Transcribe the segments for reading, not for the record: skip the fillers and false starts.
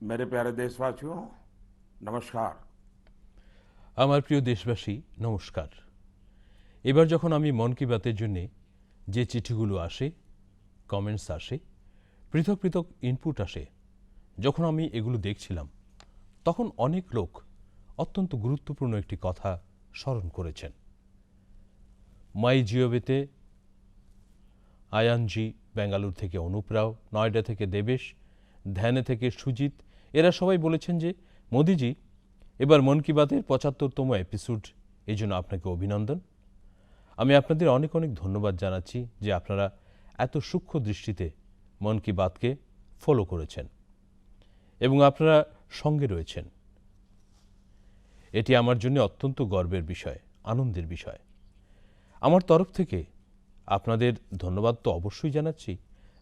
मेरे प्यारे देशवासियों नमस्कार। আমার প্রিয় দেশবাসী নমস্কার। এবার যখন আমি মন কি বাতের জন্য যে চিঠিগুলো আসে, কমেন্টস আসে, পৃথক পৃথক ইনপুট আসে, যখন আমি এগুলো দেখছিলাম তখন অনেক লোক অত্যন্ত গুরুত্বপূর্ণ একটি কথা স্মরণ করেছেন। মাই জিওভিতে আয়ানজি, বেঙ্গালুরু থেকে অনুপ রাও, নয়ডা থেকে দেবেশ, ধ্যানে থেকে সুজিত, এরা সবাই বলেছেন যে মোদিজি এবার মন কি বাতের ৭৫তম এপিসোড, এই জন্য আপনাকে অভিনন্দন। আমি আপনাদের অনেক অনেক ধন্যবাদ জানাচ্ছি যে আপনারা এত সূক্ষ্ম দৃষ্টিতে মন কি বাতকে ফলো করেছেন এবং আপনারা সঙ্গে রয়েছেন। এটি আমার জন্য অত্যন্ত গর্বের বিষয়, আনন্দের বিষয়। আমার তরফ থেকে আপনাদের ধন্যবাদ তো অবশ্যই জানাচ্ছি,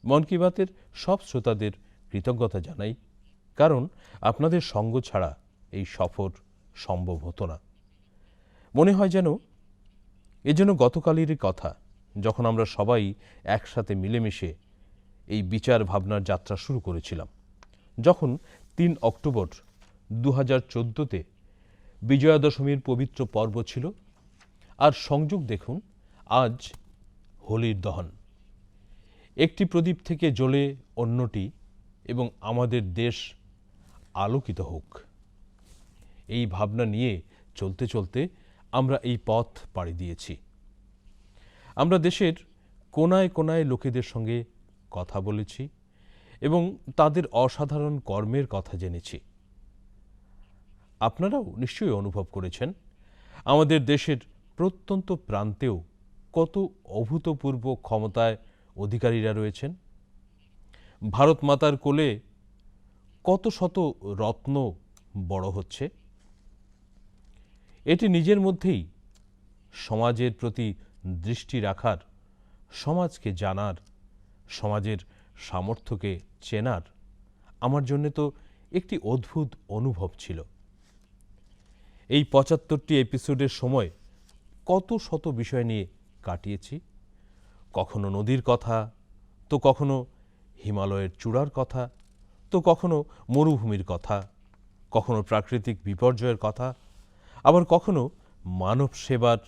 মন কি বাতের সব শ্রোতাদের কৃতজ্ঞতা জানাই, কারণ আপনাদের সঙ্গ ছাড়া এই সফর সম্ভব হতো না। মনে হয় যেন এজন্য গতকালেরই কথা, যখন আমরা সবাই একসাথে মিলেমিশে এই বিচার ভাবনার যাত্রা শুরু করেছিলাম, যখন ৩ অক্টোবর ২০১৪তে বিজয়া দশমীর পবিত্র পর্ব ছিল। আর সংযোগ দেখুন, আজ হোলির দহন। একটি প্রদীপ থেকে জ্বলে অন্যটি, এবং আমাদের দেশ আলোকিত হোক, এই ভাবনা নিয়ে চলতে চলতে আমরা এই পথ পাড়ি দিয়েছি। আমরা দেশের কোনায় কোনায় লোকেদের সঙ্গে কথা বলেছি এবং তাদের অসাধারণ কর্মের কথা জেনেছি। আপনারাও নিশ্চয়ই অনুভব করেছেন আমাদের দেশের প্রত্যন্ত প্রান্তেও কত অভূতপূর্ব ক্ষমতায় অধিকারীরা রয়েছেন। ভারত মাতার কোলে কত শত রত্ন বড় হচ্ছে। এটি নিজের মধ্যেই সমাজের প্রতি দৃষ্টি রাখার, সমাজকে জানার, সমাজের সামর্থ্যকে চেনার আমার জন্য তো একটি অদ্ভুত অনুভব ছিল। এই ৭৫টি এপিসোডের সময় কত শত বিষয় নিয়ে কাটিয়েছি। কখনো নদীর কথা, তো কখনো হিমালয়ের চূড়ার কথা, তো কখনো মরুভূমির কথা, কখনো প্রাকৃতিক বিপর্যয়ের কথা, আবার কখনো মানব সেবার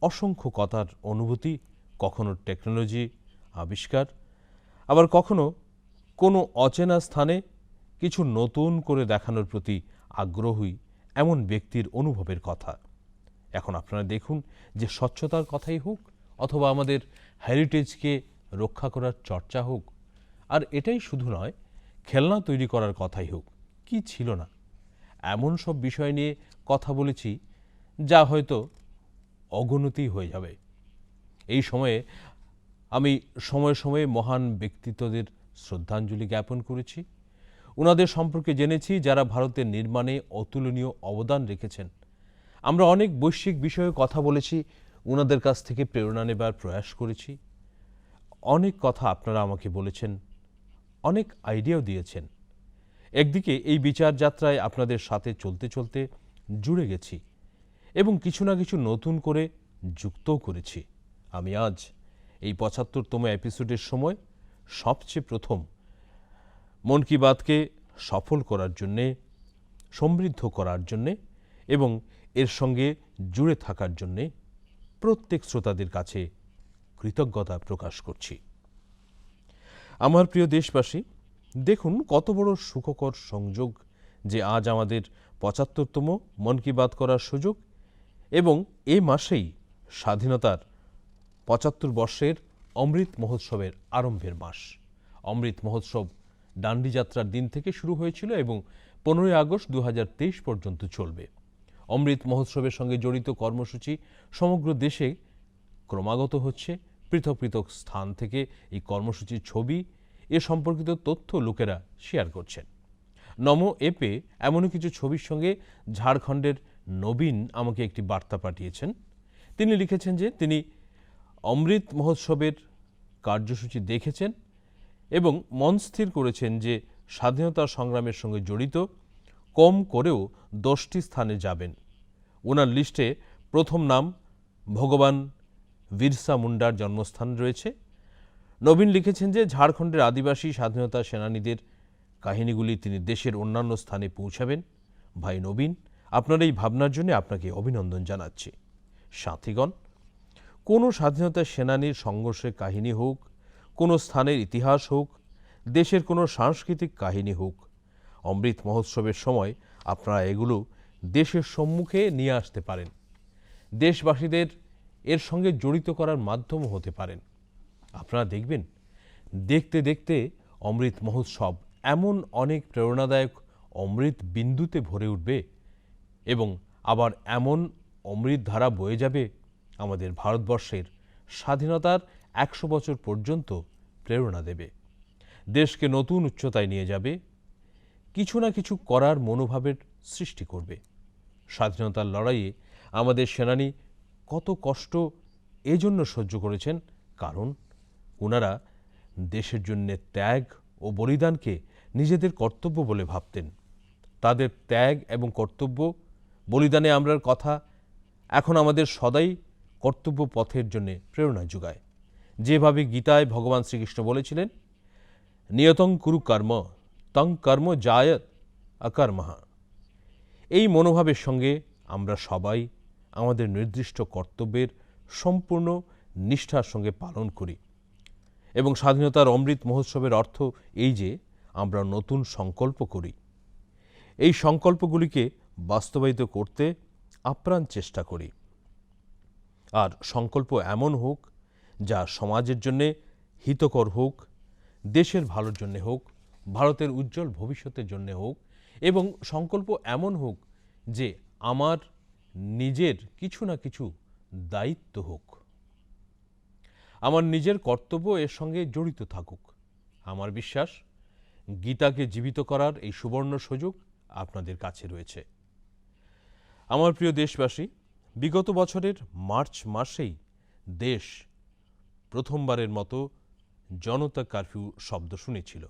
অসংখ্য কথার অনুভূতি, কখনো টেকনোলজি আবিষ্কার, আবার কখনো কোনো অচেনা স্থানে কিছু নতুন করে দেখানোর প্রতি আগ্রহী এমন ব্যক্তির অনুভবের কথা। এখন আপনারা দেখুন, যে স্বচ্ছতার কথাই হোক অথবা আমাদের হেরিটেজকে রক্ষা করার চর্চা হোক, আর এটাই শুধু নয়, খেলনা তৈরি করার কথাই হোক, কি ছিল না এমন সব বিষয় নিয়ে কথা বলেছি যা হয়তো অগণতি হয়ে যাবে। এই সময়ে আমি সময়ে সময়ে মহান ব্যক্তিত্বদের শ্রদ্ধাঞ্জলি জ্ঞাপন করেছি। ওনাদের সম্পর্কে জেনেছি যারা ভারতের নির্মাণে অতুলনীয় অবদান রেখেছেন। আমরা অনেক বৈশ্বিক বিষয়ে কথা বলেছি, ওনাদের কাছ থেকে প্রেরণা নেবার প্রয়াস করেছি। অনেক কথা আপনারা আমাকে বলেছেন, অনেক আইডিয়াও দিয়েছেন। একদিকে এই বিচার যাত্রায় আপনাদের সাথে চলতে চলতে জুড়ে গেছি এবং কিছু না কিছু নতুন করে যুক্তও করেছি। আমি আজ এই ৭৫তম এপিসোডের সময় সবচেয়ে প্রথম মন কি বাতকে সফল করার জন্যে, সমৃদ্ধ করার জন্যে এবং এর সঙ্গে জুড়ে থাকার জন্যে প্রত্যেক শ্রোতাদের কাছে কৃতজ্ঞতা প্রকাশ করছি। আমার প্রিয় দেশবাসী, দেখুন কত বড় সুখকর সংযোগ যে আজ আমাদের ৭৫তম মন কি বাত করার সুযোগ, এবং এ মাসেই স্বাধীনতার ৭৫ বর্ষের অমৃত মহোৎসবের আরম্ভের মাস। অমৃত মহোৎসব ডান্ডি যাত্রার দিন থেকে শুরু হয়েছিল এবং ১৫ই আগস্ট ২০২৩ পর্যন্ত চলবে। অমৃত মহোৎসবের সঙ্গে জড়িত কর্মসূচি সমগ্র দেশে ক্রমাগত হচ্ছে। পৃথক পৃথক স্থান থেকে এই কর্মসূচির ছবি, এ সম্পর্কিত তথ্য লোকেরা শেয়ার করছেন। নমো অ্যাপে এমনই কিছু ছবির সঙ্গে ঝাড়খণ্ডের নবীন আমাকে একটি বার্তা পাঠিয়েছেন। তিনি লিখেছেন যে তিনি অমৃত মহোৎসবের কার্যসূচি দেখেছেন এবং মন স্থির করেছেন যে স্বাধীনতা সংগ্রামের সঙ্গে জড়িত কম করেও 10টি স্থানে যাবেন। ওনার লিস্টে প্রথম নাম ভগবান বিরসা মুন্ডার জন্মস্থান রয়েছে। নবীন লিখেছেন যে ঝাড়খণ্ডের আদিবাসী স্বাধীনতা সেনানীদের কাহিনীগুলি তিনি দেশের অন্যান্য স্থানে পৌঁছাবেন। ভাই নবীন, আপনার এই ভাবনার জন্য আপনাকে অভিনন্দন জানাচ্ছি। সাথীগণ, কোনো স্বাধীনতা সেনানীর সংঘর্ষের কাহিনী হোক, কোনো স্থানের ইতিহাস হোক, দেশের কোনো সাংস্কৃতিক কাহিনী হোক, অমৃত মহোৎসবের সময় আপনারা এগুলো দেশের সম্মুখে নিয়ে আসতে পারেন। দেশবাসীদের এর সঙ্গে জড়িত করার মাধ্যমও হতে পারেন। আপনারা দেখবেন, দেখতে দেখতে অমৃত মহোৎসব এমন অনেক প্রেরণাদায়ক অমৃত বিন্দুতে ভরে উঠবে এবং আবার এমন অমৃত ধারা বয়ে যাবে আমাদের ভারতবর্ষের স্বাধীনতার 100 বছর পর্যন্ত প্রেরণা দেবে, দেশকে নতুন উচ্চতায় নিয়ে যাবে, কিছু না কিছু করার মনোভাবের সৃষ্টি করবে। স্বাধীনতার লড়াইয়ে আমাদের সেনানী কত কষ্ট এজন্য সহ্য করেছেন, কারণ ওনারা দেশের জন্য ত্যাগ ও বলিদানকে নিজেদের কর্তব্য বলে ভাবতেন। তাদের ত্যাগ এবং কর্তব্য বলিদানে আমরার কথা এখন আমাদের সদাই কর্তব্য পথের জন্য প্রেরণা যোগায়। যেভাবে গীতায় ভগবান শ্রীকৃষ্ণ বলেছিলেন, নিয়তং কুরু কর্ম তং কর্ম জায়ত অকর্মহা। এই মনোভাবের সঙ্গে আমরা সবাই আমাদের নির্দিষ্ট কর্তব্যের সম্পূর্ণ নিষ্ঠার সঙ্গে পালন করি এবং স্বাধীনতার অমৃত মহোৎসবের অর্থ এই যে আমরা নতুন সংকল্প করি। এই সংকল্পগুলিকে বাস্তবায়িত করতে আপ্রাণ চেষ্টা করি। আর সংকল্প এমন হোক যা সমাজের জন্যে হিতকর হোক, দেশের ভালোর জন্যে হোক, ভারতের উজ্জ্বল ভবিষ্যতের জন্যে হোক, এবং সংকল্প এমন হোক যে আমার নিজের কিছু না কিছু দায়িত্ব হোক, আমার নিজের কর্তব্য এর সঙ্গে জড়িত থাকুক। আমার বিশ্বাস, গীতাকে জীবিত করার এই সুবর্ণ সুযোগ আপনাদের কাছে রয়েছে। আমার প্রিয় দেশবাসী, বিগত বছরের মার্চ মাসেই দেশ প্রথমবারের মতো জনতা কারফিউ শব্দ শুনেছিল।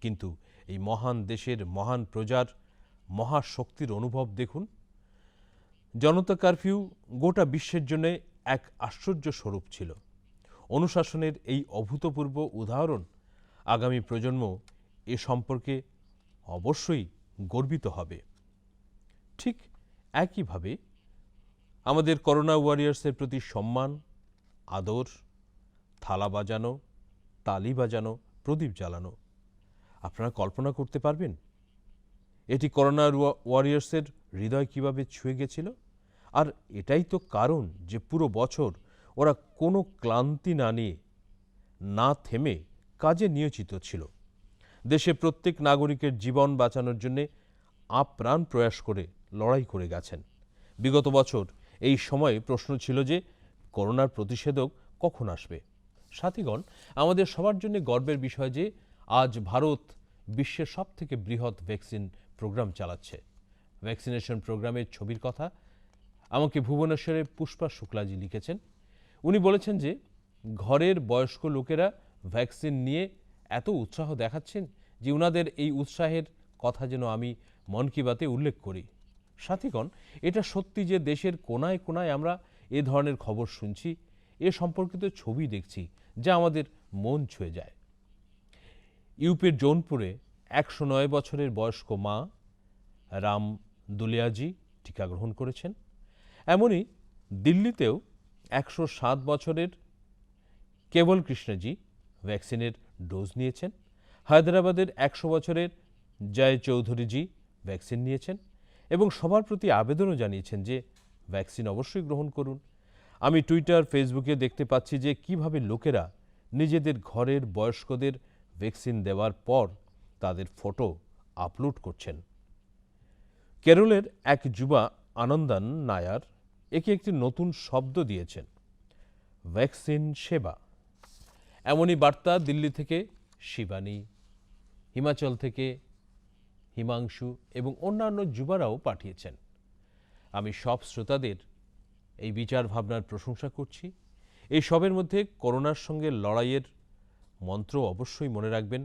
কিন্তু এই মহান দেশের মহান প্রজার মহাশক্তির অনুভব দেখুন। জনতা কারফিউ গোটা বিশ্বের জন্য এক আশ্চর্য স্বরূপ ছিল। অনুশাসনের এই অভূতপূর্ব উদাহরণ আগামী প্রজন্ম এ সম্পর্কে অবশ্যই গর্বিত হবে। ঠিক একইভাবে আমাদের করোনা ওয়ারিয়ার্সের প্রতি সম্মান, আদর, থালা বাজানো, তালি বাজানো, প্রদীপ জ্বালানো, আপনারা কল্পনা করতে পারবেন এটি করোনা ওয়ারিয়ার্সের হৃদয় কিভাবে ছুঁয়ে গেছিল? আর এটাই তো কারণ যে পুরো বছর ওরা কোনো ক্লান্তি না নিয়ে, না থেমে কাজে নিয়োজিত ছিল। দেশে প্রত্যেক নাগরিকের জীবন বাঁচানোর জন্যে আপ্রাণ প্রয়াস করে লড়াই করে গেছেন। বিগত বছর এই সময়ে প্রশ্ন ছিল যে করোনার প্রতিষেধক কখন আসবে। সাথীগণ, আমাদের সবার জন্য গর্বের বিষয় যে আজ ভারত বিশ্বের সবথেকে বৃহৎ ভ্যাকসিন প্রোগ্রাম চালাচ্ছে। ভ্যাকসিনেশন প্রোগ্রামের ছবির কথা আমাকে ভুবনেশ্বরের পুষ্পা শুক্লাজি লিখেছেন। উনি বলেছেন যে ঘরের বয়স্ক লোকেরা ভ্যাকসিন নিয়ে এত উৎসাহ দেখাচ্ছেন যে উনাদের এই উৎসাহের কথা যেন আমি মন কি বাতে উল্লেখ করি। সাথীগণ, এটা সত্যি যে দেশের কোনায় কোনায় আমরা এ ধরনের খবর শুনছি, এ সম্পর্কিত ছবি দেখছি যা আমাদের মন ছুঁয়ে যায়। ইউপির জৌনপুরে 109 বছরের বয়স্ক মা রাম দুলিয়াজি টিকা গ্রহণ করেছেন। এমনই দিল্লিতেও 107 বছরের কেবল কৃষ্ণজি ভ্যাকসিনের ডোজ নিয়েছেন। হায়দ্রাবাদের 100 বছরের জয় চৌধুরীজি ভ্যাকসিন নিয়েছেন এবং সবার প্রতি আবেদনও জানিয়েছেন যে ভ্যাকসিন অবশ্যই গ্রহণ করুন। আমি টুইটার, ফেসবুকে দেখতে পাচ্ছি যে কিভাবে লোকেরা নিজেদের ঘরের বয়স্কদের ভ্যাকসিন দেওয়ার পর তাদের ফটো আপলোড করছেন। কেরলের এক যুবা আনন্দান নায়ার একে একটি নতুন শব্দ দিয়েছেন, ভ্যাকসিন সেবা। এমনই বার্তা দিল্লি থেকে শিবানী, হিমাচল থেকে হিমাংশু এবং অন্যান্য যুবারাও পাঠিয়েছেন। আমি সব শ্রোতাদের এই বিচার ভাবনার প্রশংসা করছি। এই সবের মধ্যে করোনার সঙ্গে লড়াইয়ের মন্ত্র অবশ্যই মনে রাখবেন,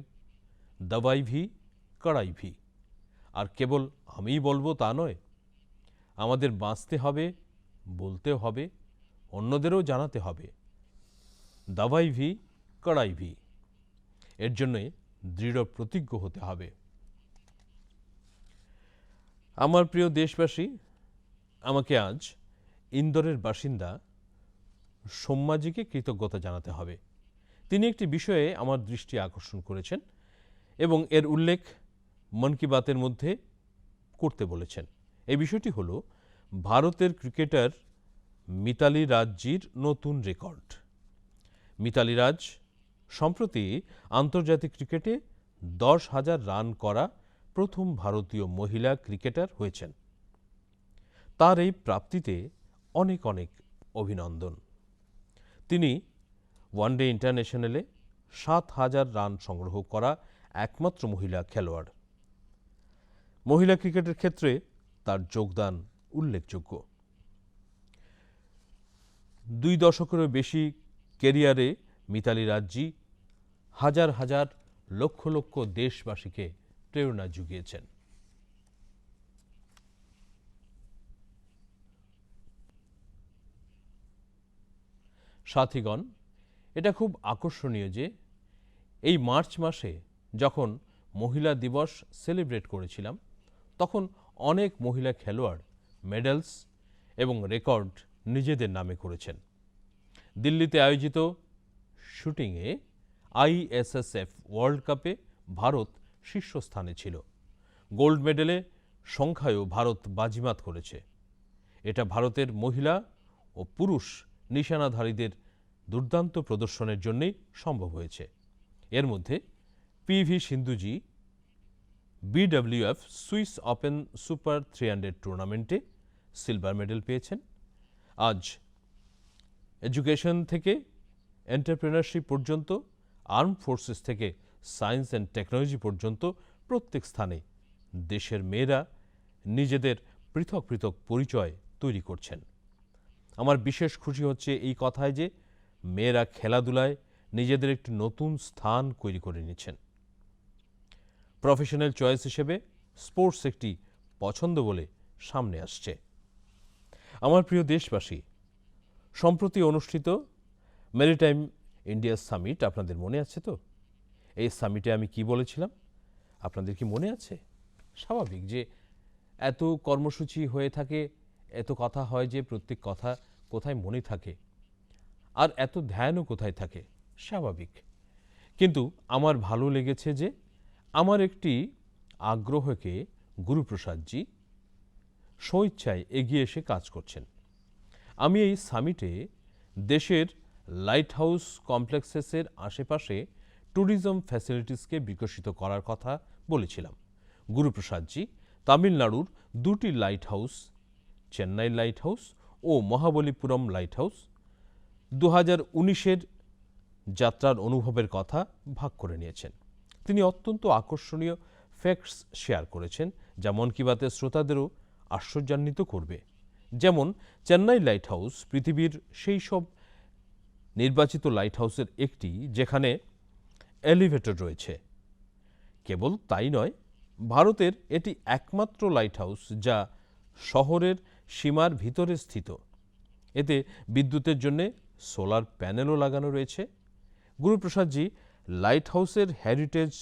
দবাই ভি কড়াই ভি। আর কেবল আমিই বলবো তা নয়, আমাদের বাঁচতে হবে, বলতে হবে, অন্যদেরও জানাতে হবে, দবাই ভি কড়াই ভি। এর জন্যে দৃঢ় প্রতিজ্ঞ হতে হবে। আমার প্রিয় দেশবাসী, আমাকে আজ ইন্দোরের বাসিন্দা সোম্যাজিকে কৃতজ্ঞতা জানাতে হবে। তিনি একটি বিষয়ে আমার দৃষ্টি আকর্ষণ করেছেন এবং এর উল্লেখ মন কি বাতের মধ্যে করতে বলেছেন। এই বিষয়টি হল ভারতের ক্রিকেটার মিতালি রাজজির নতুন রেকর্ড। মিতালি রাজ সম্প্রতি আন্তর্জাতিক ক্রিকেটে 10,000 রান করা প্রথম ভারতীয় মহিলা ক্রিকেটার হয়েছেন। তার এই প্রাপ্তিতে অনেক অনেক অভিনন্দন। তিনি ওয়ানডে ইন্টারন্যাশনালে 7,000 রান সংগ্রহ করা একমাত্র মহিলা খেলোয়াড়। মহিলা ক্রিকেটের ক্ষেত্রে তার যোগদান উল্লেখযোগ্য। 2 দশকেরও বেশি ক্যারিয়ারে মিতালি রাজজি হাজার হাজার লক্ষ লক্ষ দেশবাসীকে প্রেরণা জুগিয়েছেন। সাথীগণ, এটা খুব আকর্ষণীয় যে এই মার্চ মাসে যখন মহিলা দিবস সেলিব্রেট করেছিলাম, তখন অনেক মহিলা খেলোয়াড় মেডেলস এবং রেকর্ড নিজেদের নামে করেছেন। দিল্লিতে আয়োজিত শুটিংয়ে ISSF ওয়ার্ল্ড কাপে ভারত শীর্ষস্থানে ছিল। গোল্ড মেডেলে সংখ্যায়ও ভারত বাজিমাত করেছে। এটা ভারতের মহিলা ও পুরুষ নিশানাধারীদের দুর্দান্ত প্রদর্শনের জন্যই সম্ভব হয়েছে। এর মধ্যে PV সিন্ধুজি BWF Swiss open super 300 টুর্নামেন্টে সিলভার মেডেল পেয়েছেন। আজ এডুকেশন থেকে এন্টারপ্রেনারশিপ পর্যন্ত, আর্ম ফোর্সেস থেকে সায়েন্স অ্যান্ড টেকনোলজি পর্যন্ত প্রত্যেক স্থানে দেশের মেয়েরা নিজেদের পৃথক পৃথক পরিচয় তৈরি করছেন। আমার বিশেষ খুশি হচ্ছে এই কথায় যে মেয়েরা খেলাধুলায় নিজেদের একটি নতুন স্থান তৈরি করে নিচ্ছেন। প্রফেশনাল চয়েস হিসেবে স্পোর্টস একটি পছন্দ বলে সামনে আসছে। আমার প্রিয় দেশবাসী, সম্প্রতি অনুষ্ঠিত ম্যারিটাইম ইন্ডিয়া সামিট আপনাদের মনে আছে তো? এই সামিটে আমি কি বলেছিলাম আপনাদের কি মনে আছে? স্বাভাবিক যে এত কর্মসূচি হয়ে থাকে, এত কথা হয় যে প্রত্যেক কথা কোথায় মনে থাকে, আর এত ধ্যানও কোথায় থাকে, স্বাভাবিক। কিন্তু আমার ভালো লেগেছে যে আমার একটি আগ্রহকে গুরুপ্রসাদজি স্বইচ্ছায় এগিয়ে এসে কাজ করছেন। আমি এই সামিটে দেশের লাইট হাউস কমপ্লেক্সেসের আশেপাশে ট্যুরিজম ফ্যাসিলিটিসকে বিকশিত করার কথা বলেছিলাম। গুরুপ্রসাদজি তামিলনাড়ুর 2টি lighthouse, Chennai lighthouse ও মহাবলীপুরম লাইট হাউস 2019-এর যাত্রার অনুভবের কথা ভাগ করে নিয়েছেন। তিনি অত্যন্ত আকর্ষণীয় ফ্যাক্টস শেয়ার করেছেন, যা মন কি বাতের শ্রোতাদেরও আশ্চর্যান্বিত করবে। যেমন চেন্নাই লাইট হাউস পৃথিবীর সেই সব নির্বাচিত লাইট হাউসের একটি যেখানে এলিভেটর রয়েছে। কেবল তাই নয়, ভারতের এটি একমাত্র লাইট হাউস যা শহরের সীমার ভিতরে স্থিত। এতে বিদ্যুতের জন্য সোলার প্যানেলও লাগানো রয়েছে। গুরুপ্রসাদজি লাইট হাউসের হেরিটেজ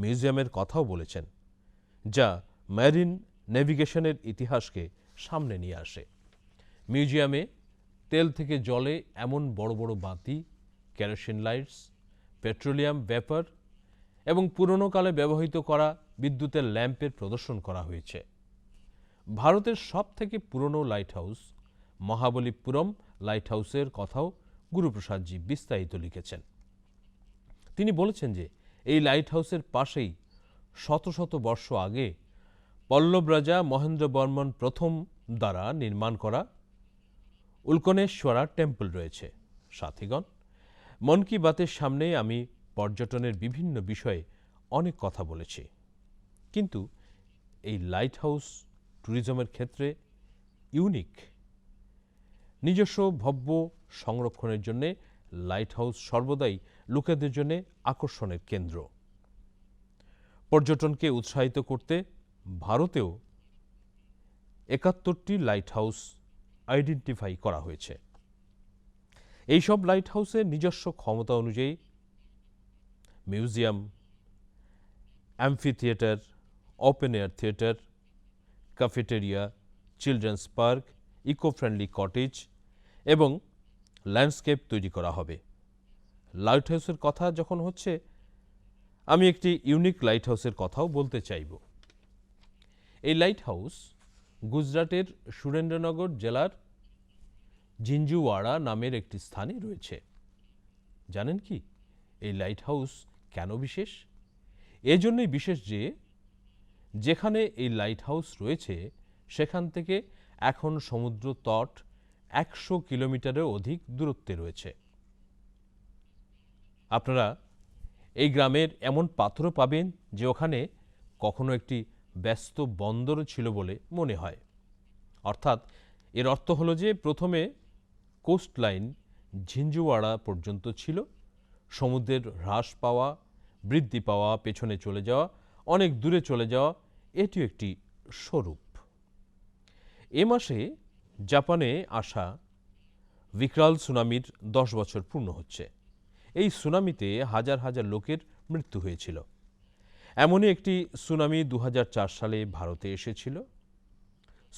মিউজিয়ামের কথাও বলেছেন, যা মেরিন নেভিগেশনের ইতিহাসকে সামনে নিয়ে আসে। মিউজিয়ামে তেল থেকে জলে এমন বড় বড় বাতি, কেরোসিন লাইটস, পেট্রোলিয়াম ভেপার এবং পুরনো কালে ব্যবহৃত করা বিদ্যুতের ল্যাম্পের প্রদর্শন করা হয়েছে। ভারতের সবথেকে পুরনো লাইট হাউস মহাবলীপুরম লাইট হাউসের কথাও গুরুপ্রসাদজি বিস্তারিত লিখেছেন। তিনি বলেছেন যে এই লাইট হাউসের পাশেই শত শত বর্ষ আগে পল্লব রাজা মহেন্দ্র বর্মন প্রথম দ্বারা নির্মাণ করা উল্কনেশ্বরা টেম্পল রয়েছে। সাথীগণ, মন কি বাতের সামনে আমি পর্যটনের বিভিন্ন বিষয়ে অনেক কথা বলেছি, কিন্তু এই লাইট হাউস ট্যুরিজমের ক্ষেত্রে ইউনিক। নিজস্ব ভব্য সংরক্ষণের জন্য লাইট হাউস সর্বদাই লোকেদের জন্য আকর্ষণের কেন্দ্র। পর্যটনকে উৎসাহিত করতে ভারতেও 71টি লাইট হাউস আইডেন্টিফাই করা হয়েছে। এইসব লাইট হাউসের নিজস্ব ক্ষমতা অনুযায়ী museum, amphitheatre, open air theatre, cafeteria, children's park, eco friendly cottage এবং ল্যান্ডস্কেপ তৈরি করা হবে। লাইট হাউসের কথা যখন হচ্ছে, আমি একটি ইউনিক লাইট হাউসের কথাও বলতে চাইব। এই লাইট হাউস গুজরাটের সুরেন্দ্রনগর জেলার জিঞ্জুওয়াড়া নামের একটি স্থানে রয়েছে। জানেন কি এই লাইট হাউস কেন বিশেষ? এজন্যই বিশেষ যে যেখানে এই লাইট হাউস রয়েছে সেখান থেকে এখন সমুদ্র তট 100 কিলোমিটারের অধিক দূরত্বে রয়েছে। আপনারা এই গ্রামের এমন পাথরও পাবেন যে ওখানে কখনো একটি ব্যস্ত বন্দরও ছিল বলে মনে হয়। অর্থাৎ এর অর্থ হলো যে প্রথমে কোস্ট লাইন ঝিঞ্জুওয়াড়া পর্যন্ত ছিল, সমুদ্রের হ্রাস পাওয়া, বৃদ্ধি পাওয়া, পেছনে চলে যাওয়া, অনেক দূরে চলে যাওয়া, এটিও একটি স্বরূপ। এ মাসে জাপানে আসা বিকরাল সুনামির 10 বছর পূর্ণ হচ্ছে। এই সুনামিতে হাজার হাজার লোকের মৃত্যু হয়েছিল। এমনই একটি সুনামি 2004 সালে ভারতে এসেছিল।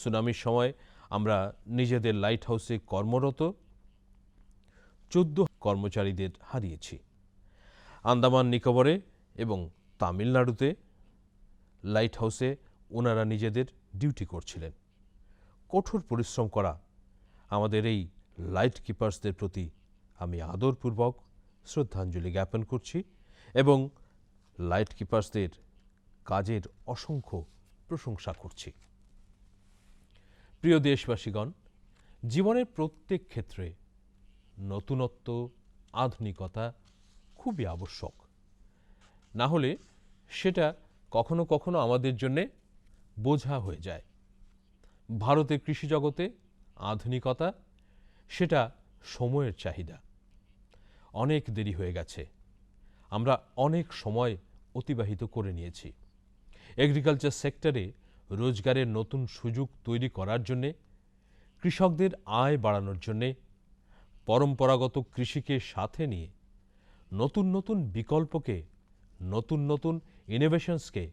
সুনামির সময় আমরা নিজেদের লাইট হাউসে কর্মরত 14 কর্মচারীদের হারিয়েছি। আন্দামান নিকোবরে এবং তামিলনাড়ুতে লাইট হাউসে ওনারা নিজেদের ডিউটি করছিলেন। কঠোর পরিশ্রম করা আমাদের এই লাইট কিপার্সদের প্রতি আমি আদরপূর্বক শ্রদ্ধাঞ্জলি জ্ঞাপন করছি এবং লাইট কিপার্সদের কাজের অসংখ্য প্রশংসা করছি। প্রিয় দেশবাসীগণ, জীবনের প্রত্যেক ক্ষেত্রে নতুনত্ব, আধুনিকতা খুবই আবশ্যক। না হলে সেটা কখনো কখনো আমাদের জন্যে বোঝা হয়ে যায়। ভারতের কৃষি জগতে আধুনিকতা সেটা সময়ের চাহিদা। অনেক দেরি হয়ে গেছে, আমরা অনেক সময় অতিবাহিত করে নিয়েছি। এগ্রিকালচার সেক্টরে রোজগারের নতুন সুযোগ তৈরি করার জন্যে, কৃষকদের আয় বাড়ানোর জন্যে, পরম্পরাগত কৃষিকে সাথে নিয়ে নতুন নতুন বিকল্পকে, নতুন নতুন ইনোভেশনসকে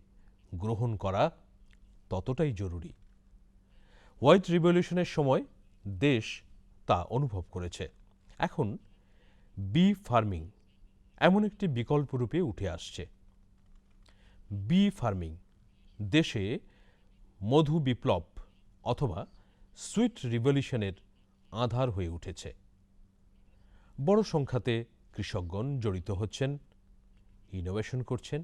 গ্রহণ করা ততটাই জরুরি। হোয়াইট রিভলিউশনের সময় দেশ তা অনুভব করেছে। এখন বি ফার্মিং এমন একটি বিকল্প রূপে উঠে আসছে। বি ফার্মিং দেশে মধু বিপ্লব অথবা সুইট রিভলিউশনের আধার হয়ে উঠেছে। বড় সংখ্যাতে কৃষকগণ জড়িত হচ্ছেন, ইনোভেশন করছেন।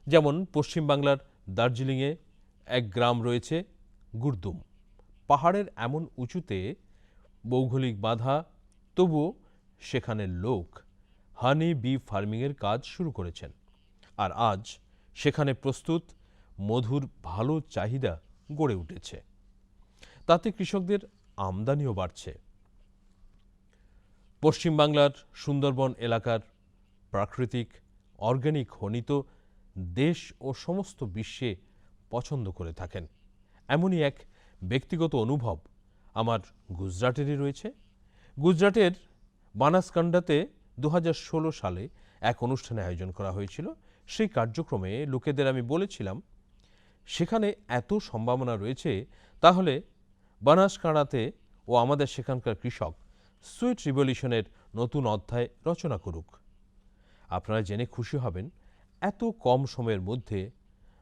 যেমন পশ্চিমবাংলার দার্জিলিংয়ে এক গ্রাম রয়েছে গুরদুম। পাহাড়ের এমন উঁচুতে, ভৌগোলিক বাধা, তবুও সেখানের লোক হানি বি ফার্মিংয়ের কাজ শুরু করেছেন। আর আজ সেখানে প্রস্তুত মধুর ভালো চাহিদা গড়ে উঠেছে। তাতে কৃষকদের আমদানিও বাড়ছে। পশ্চিমবাংলার সুন্দরবন এলাকার প্রাকৃতিক অর্গানিক হনি তো দেশ ও সমস্ত বিশ্বে পছন্দ করে থাকেন। এমনই এক ব্যক্তিগত অনুভব আমার গুজরাটেরই রয়েছে। গুজরাটের বানাসকান্ডাতে 2016 সালে এক অনুষ্ঠানে আয়োজন করা হয়েছিল। সেই কার্যক্রমে লোকেদের আমি বলেছিলাম, সেখানে এত সম্ভাবনা রয়েছে, তাহলে বানাসকান্ডাতে ও আমাদের সেখানকার কৃষক সুইট রিভলিউশনের নতুন অধ্যায় রচনা করুক। আপনারা জেনে খুশি হবেন, এত কম সময়ের মধ্যে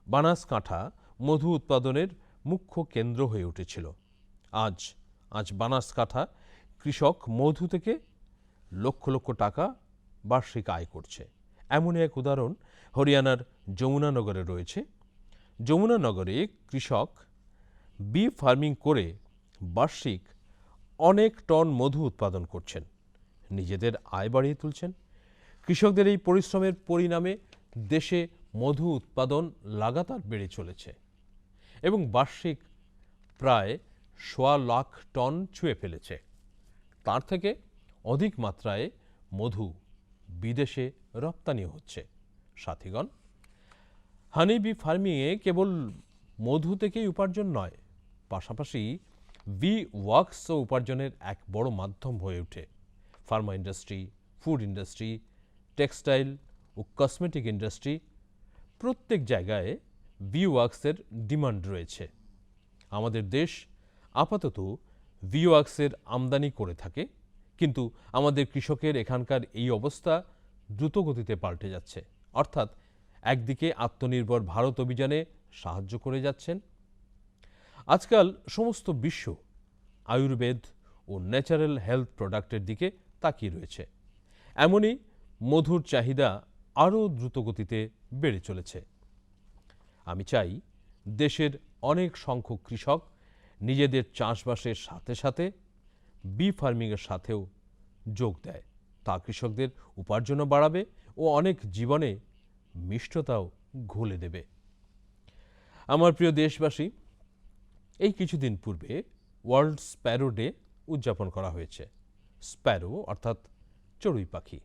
বানাসকাঁঠা মধু উৎপাদনের মুখ্য কেন্দ্র হয়ে উঠেছিল। আজ বানাসকাঁঠা কৃষক মধু থেকে লক্ষ লক্ষ টাকা বার্ষিক আয় করছে। এমনই এক উদাহরণ হরিয়ানার যমুনানগরে রয়েছে। যমুনানগরে কৃষক বি ফার্মিং করে বার্ষিক অনেক টন মধু উৎপাদন করছেন, নিজেদের আয় বাড়িয়ে তুলছেন। কৃষকদের এই পরিশ্রমের পরিণামে দেশে মধু উৎপাদন লাগাতার বেড়ে চলেছে এবং বার্ষিক প্রায় 1.25 লাখ টন ছুঁয়ে ফেলেছে। তার থেকে অধিক মাত্রায় মধু বিদেশে রপ্তানি হচ্ছে। সাথীগণ, হানি বি ফার্মিংয়ে কেবল মধু থেকেই উপার্জন নয়, পাশাপাশি বি ওয়ার্কসও উপার্জনের এক বড় মাধ্যম হয়ে ওঠে। Pharma industry, food industry, textile ও কসমেটিক ইন্ডাস্ট্রি প্রত্যেক জায়গায় ভিওয়াক্সের ডিমান্ড রয়েছে। আমাদের দেশ আপাতত ভিওয়াক্সের আমদানি করে থাকে, কিন্তু আমাদের কৃষকের এখানকার এই অবস্থা দ্রুতগতিতে পাল্টে যাচ্ছে। অর্থাৎ একদিকে আত্মনির্ভর ভারত অভিযানে সাহায্য করে যাচ্ছেন। আজকাল সমস্ত বিশ্ব আয়ুর্বেদ ও ন্যাচারাল হেলথ প্রোডাক্টের দিকে তাকিয়ে রয়েছে। এমনই মধুর চাহিদা আরও দ্রুতগতিতে বেড়ে চলেছে। আমি চাই দেশের অনেক সংখ্যক কৃষক নিজেদের চাষবাসের সাথে সাথে বি ফার্মিংয়ের সাথেও যোগ দেয়। তা কৃষকদের উপার্জনও বাড়াবে ও অনেক জীবনে মিষ্টতাও ঘুলে দেবে। আমার প্রিয় দেশবাসী, এই কিছুদিন পূর্বে ওয়ার্ল্ড স্প্যারো ডে উদযাপন করা হয়েছে। স্প্যারো অর্থাৎ চড়ুই পাখি।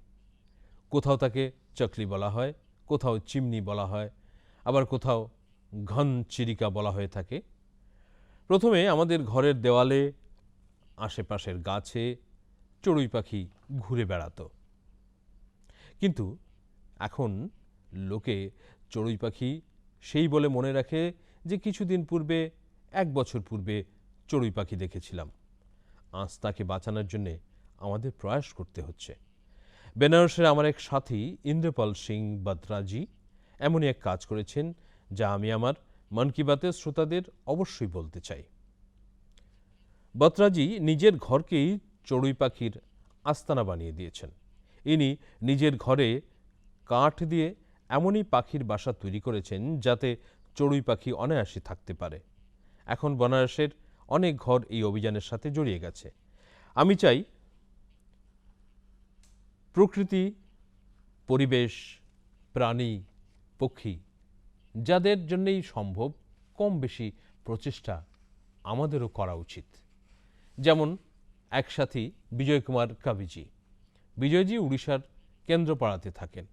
কোথাও তাকে চকলি বলা হয়, কোথাও চিমনি বলা হয়, আবার কোথাও ঘন চিরিকা বলা হয়ে থাকে। প্রথমে আমাদের ঘরের দেওয়ালে, আশেপাশের গাছে চড়ুই পাখি ঘুরে বেড়াতো, কিন্তু এখন লোকে চড়ুই পাখি সেই বলে মনে রাখে যে কিছুদিন পূর্বে, 1 বছর পূর্বে চড়ুই পাখি দেখেছিলাম। আজ তাকে বাঁচানোর জন্যে আমাদের প্রয়াস করতে হচ্ছে। বেনারসের আমার এক সাথী ইন্দ্রপাল সিং বত্রাজি এমনই এক কাজ করেছেন, যা আমি আমার মন কি বাতের শ্রোতাদের অবশ্যই বলতে চাই। বত্রাজি নিজের ঘরকেই চড়ুই পাখির আস্তানা বানিয়ে দিয়েছেন। ইনি নিজের ঘরে কাঠ দিয়ে এমনই পাখির বাসা তৈরি করেছেন যাতে চড়ুই পাখি অনায়াসে থাকতে পারে। এখন বেনারসের অনেক ঘর এই অভিযানের সাথে জড়িয়ে গেছে। আমি চাই প্রকৃতি, পরিবেশ, প্রাণী, পক্ষী যাদের জন্যই সম্ভব কম বেশি প্রচেষ্টা আমাদেরও করা উচিত। যেমন এক সাথী বিজয় কুমার কাবিজি। বিজয়জি উড়িষ্যার কেন্দ্রপাড়াতে থাকেন।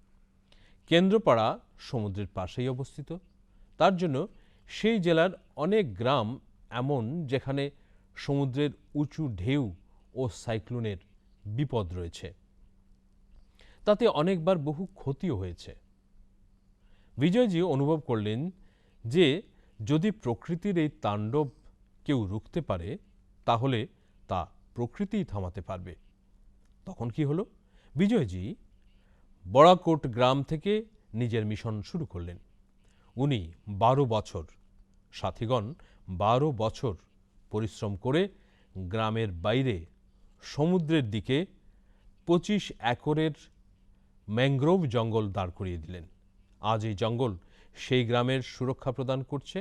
কেন্দ্রপাড়া সমুদ্রের পাশেই অবস্থিত। তার জন্য সেই জেলার অনেক গ্রাম এমন যেখানে সমুদ্রের উঁচু ঢেউ ও সাইক্লোনের বিপদ রয়েছে। তাতে অনেকবার বহু ক্ষতিও হয়েছে। বিজয়জি অনুভব করলেন যে যদি প্রকৃতির এই তাণ্ডব কেউ রুখতে পারে, তাহলে তা প্রকৃতিই থামাতে পারবে। তখন কি হলো? বিজয়জি বড়াকোট গ্রাম থেকে নিজের মিশন শুরু করলেন। উনি 12 বছর, সাথীগণ 12 বছর পরিশ্রম করে গ্রামের বাইরে সমুদ্রের দিকে 25 একরের ম্যানগ্রোভ জঙ্গল দাঁড় করিয়ে দিলেন। আজ এই জঙ্গল সেই গ্রামের সুরক্ষা প্রদান করছে।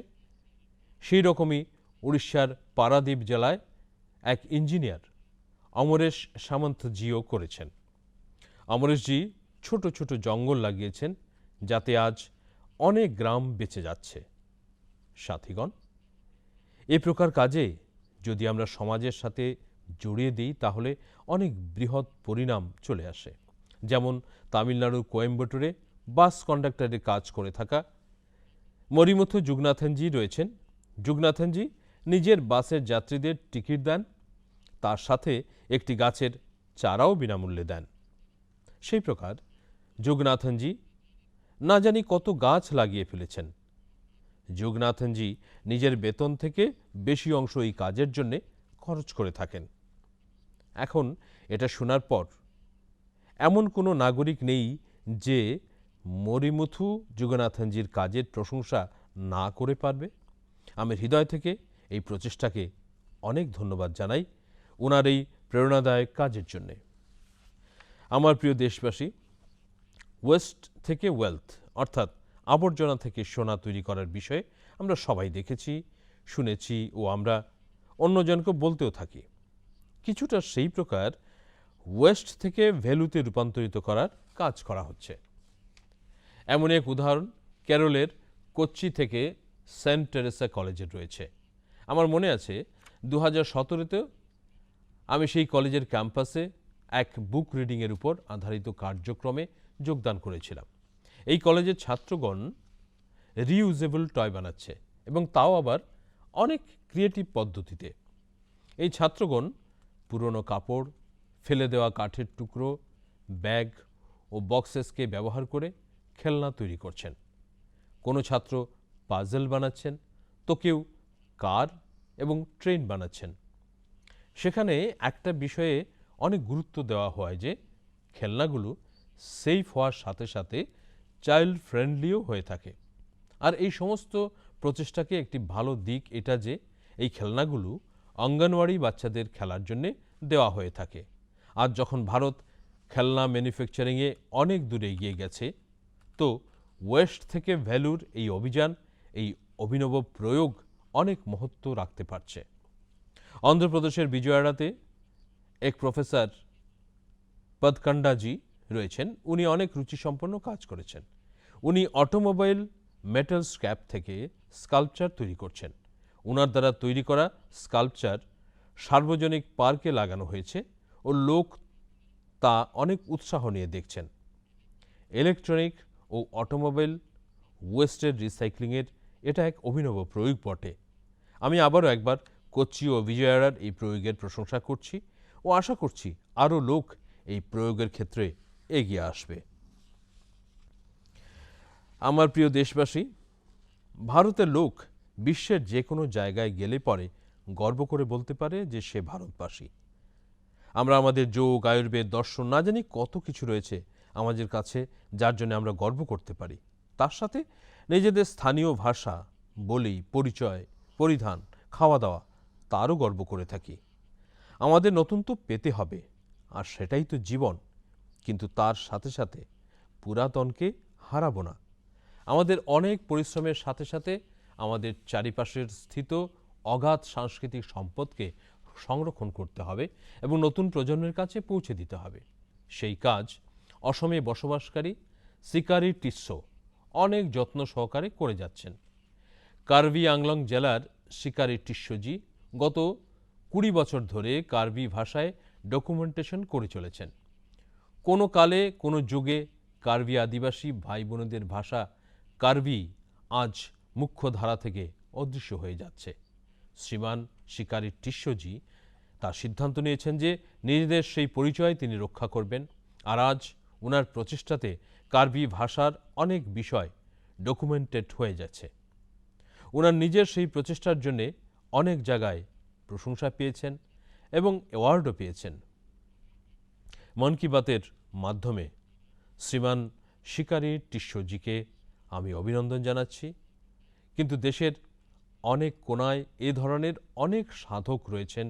সেই রকমই উড়িষ্যার পারাদ্বীপ জেলায় এক ইঞ্জিনিয়ার অমরেশ সামন্তজিও করেছেন। অমরেশজি ছোট ছোট জঙ্গল লাগিয়েছেন যাতে আজ অনেক গ্রাম বেঁচে যাচ্ছে। সাথীগণ, এ প্রকার কাজে যদি আমরা সমাজের সাথে জড়িয়ে দিই তাহলে অনেক বৃহৎ পরিণাম চলে আসে। যেমন তামিলনাড়ুর কোয়েম্বাটুরে বাস কন্ডাক্টরের কাজ করে থাকা মরিমুথু যুগনাথনজি রয়েছেন। যুগনাথনজি নিজের বাসের যাত্রীদের টিকিট দেন, তার সাথে একটি গাছের চারাও বিনামূল্যে দেন। সেই প্রকার যুগনাথনজি না জানি কত গাছ লাগিয়ে ফেলেছেন। যুগনাথনজি নিজের বেতন থেকে বেশি অংশ এই কাজের জন্য খরচ করে থাকেন। এখন এটা শোনার পর এমন কোনো নাগরিক নেই যে মরিমুথু যুগনাথনজির কাজের প্রশংসা না করে পারবে। আমি হৃদয় থেকে এই প্রচেষ্টাকে অনেক ধন্যবাদ জানাই ওনার এই প্রেরণাদায়ক কাজের জন্যে। আমার প্রিয় দেশবাসী, ওয়েস্ট থেকে ওয়েলথ অর্থাৎ আবর্জনা থেকে সোনা তৈরি করার বিষয়ে আমরা সবাই দেখেছি, শুনেছি ও আমরা অন্যজনকে বলতেও থাকি। কিছুটা সেই প্রকার ওয়েস্ট থেকে ভ্যালুতে রূপান্তরিত করার কাজ করা হচ্ছে। এমন এক উদাহরণ কেরলের কোচ্চি থেকে সেন্ট টেরেসা কলেজের রয়েছে। আমার মনে আছে 2017-তে আমি সেই কলেজের ক্যাম্পাসে এক বুক রিডিংয়ের উপর আধারিত কার্যক্রমে যোগদান করেছিলাম। এই কলেজের ছাত্রগণ রিইউজেবল টয় বানাচ্ছে এবং তাও আবার অনেক ক্রিয়েটিভ পদ্ধতিতে। এই ছাত্রগণ পুরনো কাপড়, ফেলে দেওয়া কাঠের টুকরো, ব্যাগ ও বক্সেসকে ব্যবহার করে খেলনা তৈরি করছেন। কোনো ছাত্র পাজল বানাচ্ছেন, তো কেউ কার এবং ট্রেন বানাচ্ছেন। সেখানে একটা বিষয়ে অনেক গুরুত্ব দেওয়া হয় যে খেলনাগুলো সেফ হওয়ার সাথে সাথে চাইল্ড ফ্রেন্ডলিও হয়ে থাকে। আর এই সমস্ত প্রচেষ্টাকে একটি ভালো দিক এটা যে এই খেলনাগুলো অঙ্গনওয়াড়ি বাচ্চাদের খেলার জন্যে দেওয়া হয়ে থাকে। আর যখন ভারত খেলনা ম্যানুফ্যাকচারিংয়ে অনেক দূরে এগিয়ে গেছে, তো ওয়েস্ট থেকে ভ্যালুর এই অভিযান, এই অভিনব প্রয়োগ অনেক মহত্ব রাখতে পারছে। অন্ধ্রপ্রদেশের বিজয়াড়াতে এক প্রফেসর পদকান্ডাজি রয়েছেন। উনি অনেক রুচিসম্পন্ন কাজ করেছেন। উনি অটোমোবাইল মেটাল স্ক্র্যাপ থেকে স্কাল্পচার তৈরি করছেন। ওনার দ্বারা তৈরি করা স্কাল্পচার সার্বজনিক পার্কে লাগানো হয়েছে ও লোক তা অনেক উৎসাহ নিয়ে দেখছেন। ইলেকট্রনিক ও অটোমোবাইল ওয়েস্টের রিসাইক্লিংয়ের এটা এক অভিনব প্রয়োগ বটে। আমি আবারও একবার কোচ্চি ও বিজয়াড়ার এই প্রয়োগের প্রশংসা করছি ও আশা করছি আরও লোক এই প্রয়োগের ক্ষেত্রে এগিয়ে আসবে। আমার প্রিয় দেশবাসী, ভারতের লোক বিশ্বের যে কোনো জায়গায় গেলে পরে গর্ব করে বলতে পারে যে সে ভারতবাসী। আমরা আমাদের যোগ, আয়ুর্বেদ, দর্শন, না জানি কত কিছু রয়েছে আমাদের কাছে, যার জন্য আমরা গর্ব করতে পারি। তার সাথে নিজেদের স্থানীয় ভাষা, বলি, পরিচয়, পরিধান, খাওয়া দাওয়া, তারও গর্ব করে থাকি। আমাদের নতুন তো পেতে হবে, আর সেটাই তো জীবন। কিন্তু তার সাথে সাথে পুরাতনকে হারাবো না। আমাদের অনেক পরিশ্রমের সাথে সাথে আমাদের চারিপাশের স্থিত অগাধ সাংস্কৃতিক সম্পদকে সংরক্ষণ করতে হবে এবং নতুন প্রজন্মের কাছে পৌঁছে দিতে হবে। সেই কাজ অসমে বসবাসকারী সিকারি টিসো অনেক যত্ন সহকারে করে যাচ্ছেন। কার্বি আংলং জেলার সিকারি টিস্সোজি গত 20 বছর ধরে কার্বি ভাষায় ডকুমেন্টেশন করে চলেছেন। কোনো কালে কোনো যুগে কার্বি আদিবাসী ভাই বোনেদের ভাষা কার্বি আজ মুখ্য ধারা থেকে অদৃশ্য হয়ে যাচ্ছে। শ্রীমান শিকারি টিস্সোজি তার সিদ্ধান্ত নিয়েছেন যে নিজেদের সেই পরিচয় তিনি রক্ষা করবেন। আর আজ ওনার প্রচেষ্টাতে কার্বি ভাষার অনেক বিষয় ডকুমেন্টেড হয়ে যাচ্ছে। ওনার নিজের সেই প্রচেষ্টার জন্যে অনেক জায়গায় প্রশংসা পেয়েছেন এবং অ্যাওয়ার্ডও পেয়েছেন। মন কি বাতের মাধ্যমে শ্রীমান শিকারি টিস্সোজিকে আমি অভিনন্দন জানাচ্ছি। কিন্তু দেশের অনেক কোণায় এ ধরনের অনেক সাধক রয়েছেন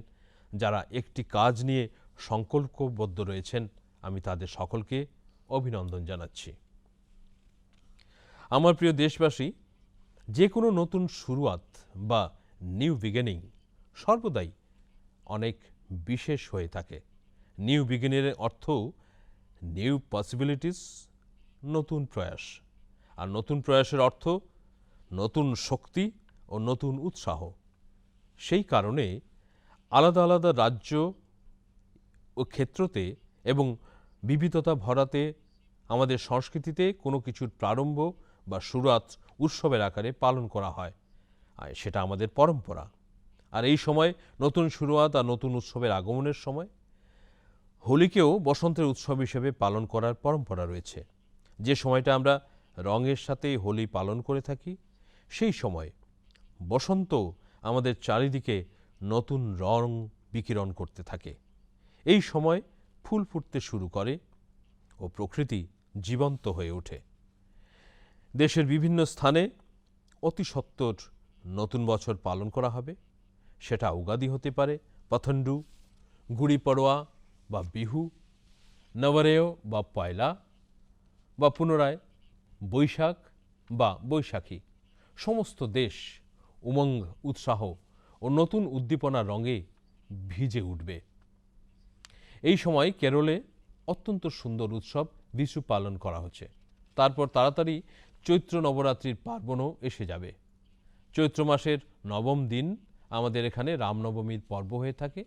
যারা একটি কাজ নিয়ে সংকল্পবদ্ধ রয়েছেন। আমি তাদের সকলকে অভিনন্দন জানাচ্ছি। আমার প্রিয় দেশবাসী, যে কোনো নতুন শুরুয়াত বা নিউ বিগিনিং সর্বদাই অনেক বিশেষ হয়ে থাকে। নিউ বিগিনিংয়ের অর্থ নিউ পসিবিলিটিস, নতুন প্রয়াস। আর নতুন প্রয়াসের অর্থ নতুন শক্তি ও নতুন উৎসাহ। সেই কারণে আলাদা আলাদা রাজ্য ও ক্ষেত্রতে এবং বিবিধতা ভরাতে আমাদের সংস্কৃতিতে কোনো কিছুর প্রারম্ভ বা শুরুয়াত উৎসবের আকারে পালন করা হয়, আর সেটা আমাদের পরম্পরা। আর এই সময় নতুন শুরুয়াত আর নতুন উৎসবের আগমনের সময় হোলিকেও বসন্তের উৎসব হিসেবে পালন করার পরম্পরা রয়েছে। যে সময়টা আমরা রঙের সাথে হোলি পালন করে থাকি, সেই সময় বসন্ত আমাদের চারিদিকে নতুন রং বিকিরণ করতে থাকে। এই সময় ফুল ফুটতে শুরু করে ও প্রকৃতি জীবন্ত হয়ে ওঠে। দেশের বিভিন্ন স্থানে অতি সত্বর নতুন বছর পালন করা হবে। সেটা উগাদি হতে পারে, পথণ্ডু, গুড়ি পড়োয়া বা বিহু, নবরেয় বা পয়লা, বা পুনরায় বৈশাখ বা বৈশাখী। সমস্ত দেশ উমঙ্গ, উৎসাহ ও নতুন উদ্দীপনার রঙে ভিজে উঠবে। এই সময় কেরলে অত্যন্ত সুন্দর উৎসব বিশু পালন করা হচ্ছে। তারপর তাড়াতাড়ি চৈত্র নবরাত্রির পার্বণও এসে যাবে। চৈত্র মাসের নবম দিন আমাদের এখানে রামনবমীর পর্ব হয়ে থাকে।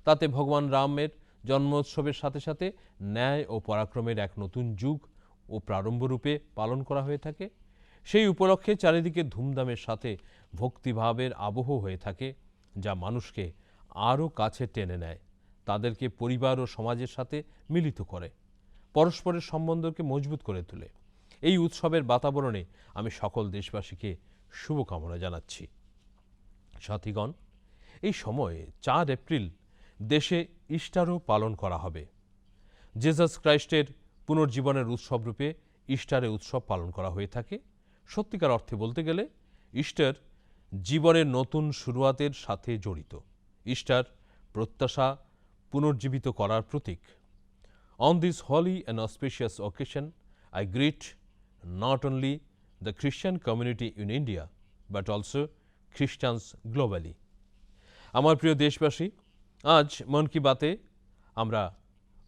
তাতে ভগবান রামের জন্মোৎসবের সাথে সাথে ন্যায় ও পরাক্রমের এক নতুন যুগ ও প্রারম্ভরূপে পালন করা হয়ে থাকে। সেই উপলক্ষে চারিদিকে ধুমধামের সাথে ভক্তিভাবের আবহ হয়ে থাকে, যা মানুষকে আরও কাছে টেনে নেয়, তাদেরকে পরিবার ও সমাজের সাথে মিলিত করে, পরস্পরের সম্বন্ধকে মজবুত করে তোলে। এই উৎসবের বাতাবরণে আমি সকল দেশবাসীকে শুভকামনা জানাচ্ছি। সাথীগণ, এই সময়ে 4 এপ্রিল দেশে ইস্টারও পালন করা হবে। জেসাস ক্রাইস্টের পুনর্জীবনের উৎসবরূপে ইস্টারে উৎসব পালন করা হয়ে থাকে। সত্যিকার অর্থে বলতে গেলে ইস্টার জীবনের নতুন শুরুয়াতের সাথে জড়িত। ইস্টার প্রত্যাশা পুনর্জীবিত করার প্রতীক। On this holy and auspicious occasion, I greet not only the Christian community in India, but also Christians globally. আমার প্রিয় দেশবাসী, আজ মন কি বাতে আমরা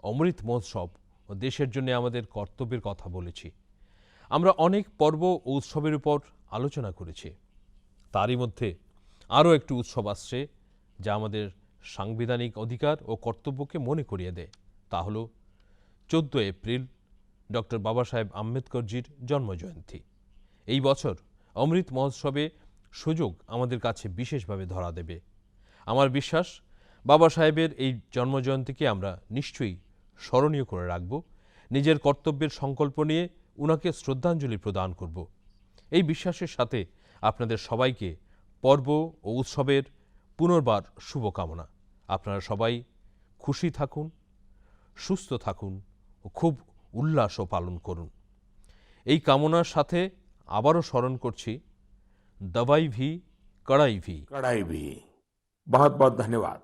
অমৃত মহোৎসব ও দেশের জন্য আমাদের কর্তব্যের কথা বলেছি। আমরা অনেক পর্ব ও উৎসবের উপর আলোচনা করেছি। তারই মধ্যে আরও একটি উৎসব আসছে যা আমাদের সাংবিধানিক অধিকার ও কর্তব্যকে মনে করিয়ে দেয়। তা হলো 14 এপ্রিল ডক্টর বাবা সাহেব আম্বেদকরজির জন্মজয়ন্তী। এই বছর অমৃত মহোৎসবে সুযোগ আমাদের কাছে বিশেষভাবে ধরা দেবে। আমার বিশ্বাস বাবা সাহেবের এই জন্মজয়ন্তীকে আমরা নিশ্চয়ই স্মরণীয় করে রাখব, নিজের কর্তব্যের সংকল্প নিয়ে উনাকে শ্রদ্ধাঞ্জলি প্রদান করব। এই বিশ্বাসের সাথে আপনাদের সবাইকে পর্ব ও উৎসবের পুনর্বার শুভকামনা। আপনারা সবাই খুশি থাকুন, সুস্থ থাকুন ও খুব উল্লাসও পালন করুন। এই কামনার সাথে আবারও স্মরণ করছি, দবাই ভি কড়াই ভি। कड़ाई भी। बहुत बहुत धन्यवाद।